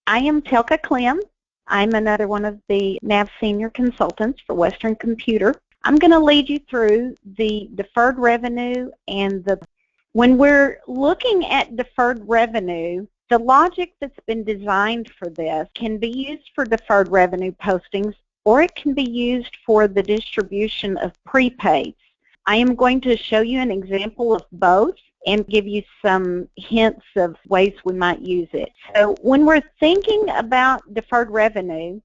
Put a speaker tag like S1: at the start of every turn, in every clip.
S1: I am Telka Clem. I'm another one of the NAV senior consultants for Western Computer. I'm going to lead you through the deferred revenue and when we're looking at deferred revenue, the logic that's been designed for this can be used for deferred revenue postings, or it can be used for the distribution of prepaids. I am going to show you an example of both and give you some hints of ways we might use it. So when we're thinking about deferred revenue,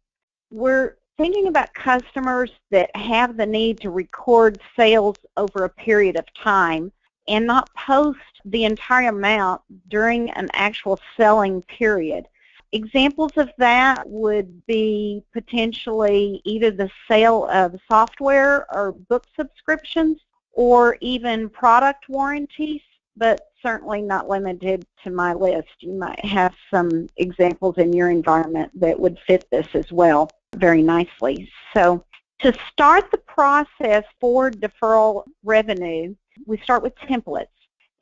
S1: we're thinking about customers that have the need to record sales over a period of time and not post the entire amount during an actual selling period. Examples of that would be potentially either the sale of software or book subscriptions, or even product warranties, but certainly not limited to my list. You might have some examples in your environment that would fit this as well very nicely. So to start the process for deferral revenue, we start with templates.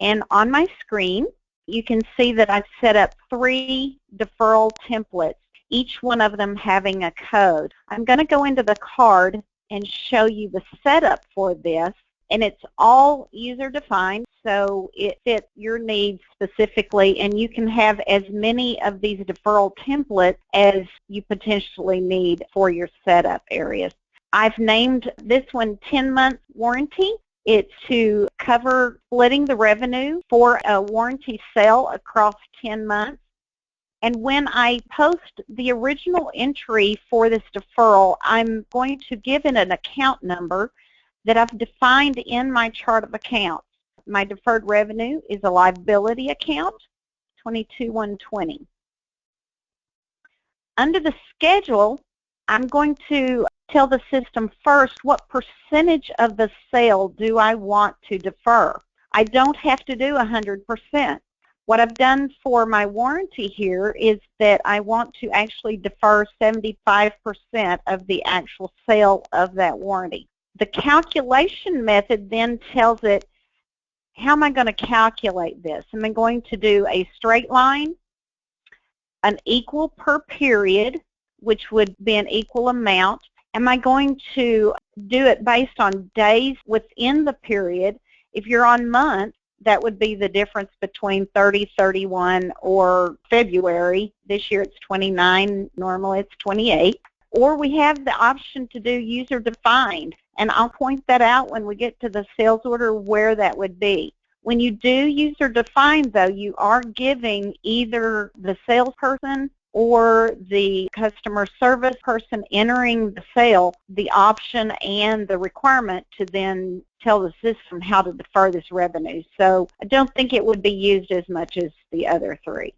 S1: And on my screen, you can see that I've set up 3 deferral templates, each one of them having a code. I'm going to go into the card and show you the setup for this, and it's all user-defined, so it fits your needs specifically, and you can have as many of these deferral templates as you potentially need for your setup areas. I've named this one 10-month warranty. It's to cover splitting the revenue for a warranty sale across 10 months. And when I post the original entry for this deferral, I'm going to give it an account number that I've defined in my chart of accounts. My deferred revenue is a liability account, 22-120. Under the schedule, I'm going to tell the system first what percentage of the sale do I want to defer. I don't have to do 100%. What I've done for my warranty here is that I want to actually defer 75% of the actual sale of that warranty. The calculation method then tells it, how am I going to calculate this? Am I going to do a straight line, an equal per period, which would be an equal amount? Am I going to do it based on days within the period? If you're on month, that would be the difference between 30, 31, or February. This year it's 29, normally it's 28. Or we have the option to do user-defined, and I'll point that out when we get to the sales order where that would be. When you do user-defined, though, you are giving either the salesperson or the customer service person entering the sale the option and the requirement to then tell the system how to defer this revenue. So I don't think it would be used as much as the other 3.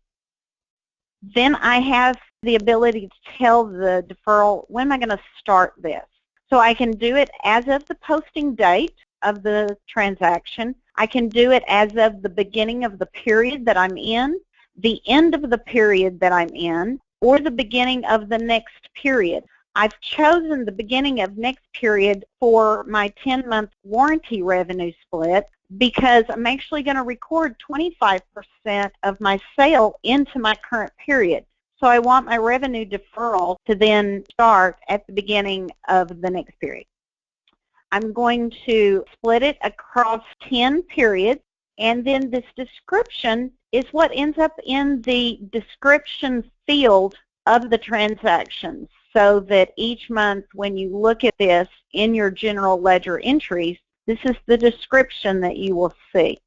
S1: Then I have the ability to tell the deferral, when am I going to start this? So I can do it as of the posting date of the transaction. I can do it as of the beginning of the period that I'm in, the end of the period that I'm in, or the beginning of the next period. I've chosen the beginning of next period for my 10-month warranty revenue split because I'm actually going to record 25% of my sale into my current period. So I want my revenue deferral to then start at the beginning of the next period. I'm going to split it across 10 periods, and then this description is what ends up in the description field of the transactions, so that each month when you look at this in your general ledger entries, this is the description that you will see.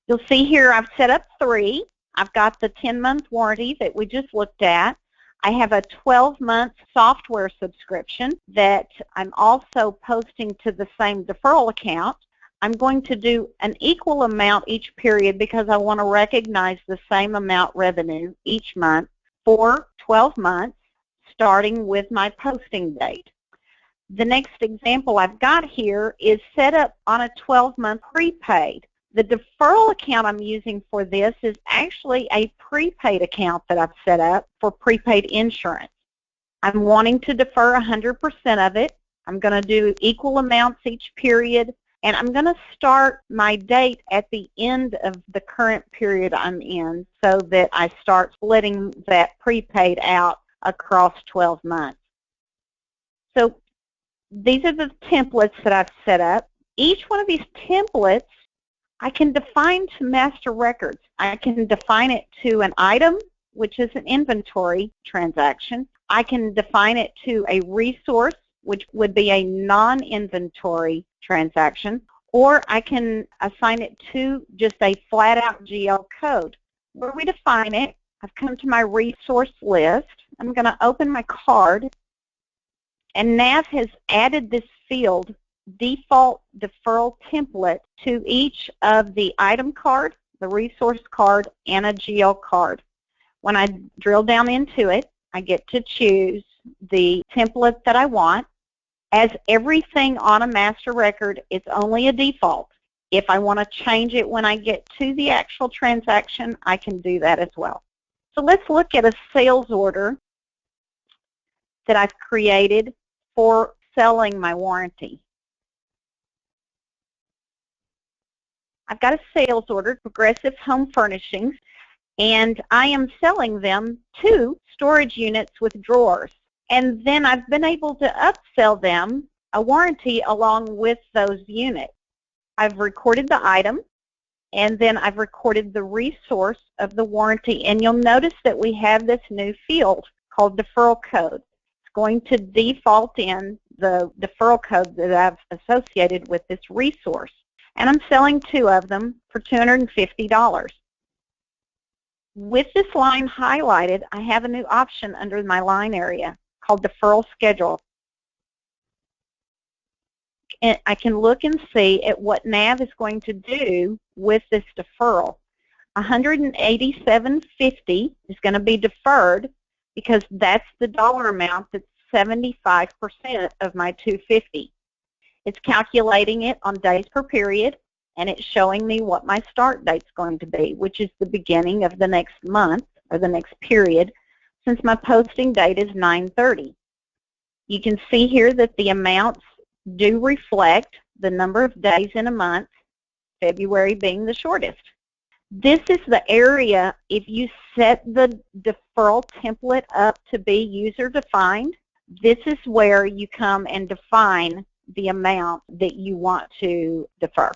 S1: You'll see here I've set up 3. I've got the 10-month warranty that we just looked at. I have a 12-month software subscription that I'm also posting to the same deferral account. I'm going to do an equal amount each period because I want to recognize the same amount revenue each month for 12 months, starting with my posting date. The next example I've got here is set up on a 12-month prepaid. The deferral account I'm using for this is actually a prepaid account that I've set up for prepaid insurance. I'm wanting to defer 100% of it. I'm going to do equal amounts each period, And I'm going to start my date at the end of the current period I'm in so that I start splitting that prepaid out across 12 months. So these are the templates that I've set up. Each one of these templates I can define to master records. I can define it to an item, which is an inventory transaction. I can define it to a resource, which would be a non-inventory transaction, or I can assign it to just a flat-out GL code. Where we define it, I've come to my resource list. I'm going to open my card, and NAV has added this field, default deferral template, to each of the item card, the resource card, and a GL card. When I drill down into it, I get to choose the template that I want. As everything on a master record, it's only a default. If I want to change it when I get to the actual transaction, I can do that as well. So let's look at a sales order that I've created for selling my warranty. I've got a sales order, Progressive Home Furnishings, and I am selling them 2 storage units with drawers. And then I've been able to upsell them a warranty along with those units. I've recorded the item, and then I've recorded the resource of the warranty. And you'll notice that we have this new field called deferral code. It's going to default in the deferral code that I've associated with this resource. And I'm selling 2 of them for $250. With this line highlighted, I have a new option under my line area called Deferral Schedule. And I can look and see at what NAV is going to do with this deferral. $187.50 is going to be deferred because that's the dollar amount that's 75% of my $250. It's calculating it on days per period, and it's showing me what my start date's going to be, which is the beginning of the next month or the next period, since my posting date is 9/30. You can see here that the amounts do reflect the number of days in a month, February being the shortest. This is the area, if you set the deferral template up to be user-defined, this is where you come and define the amount that you want to defer.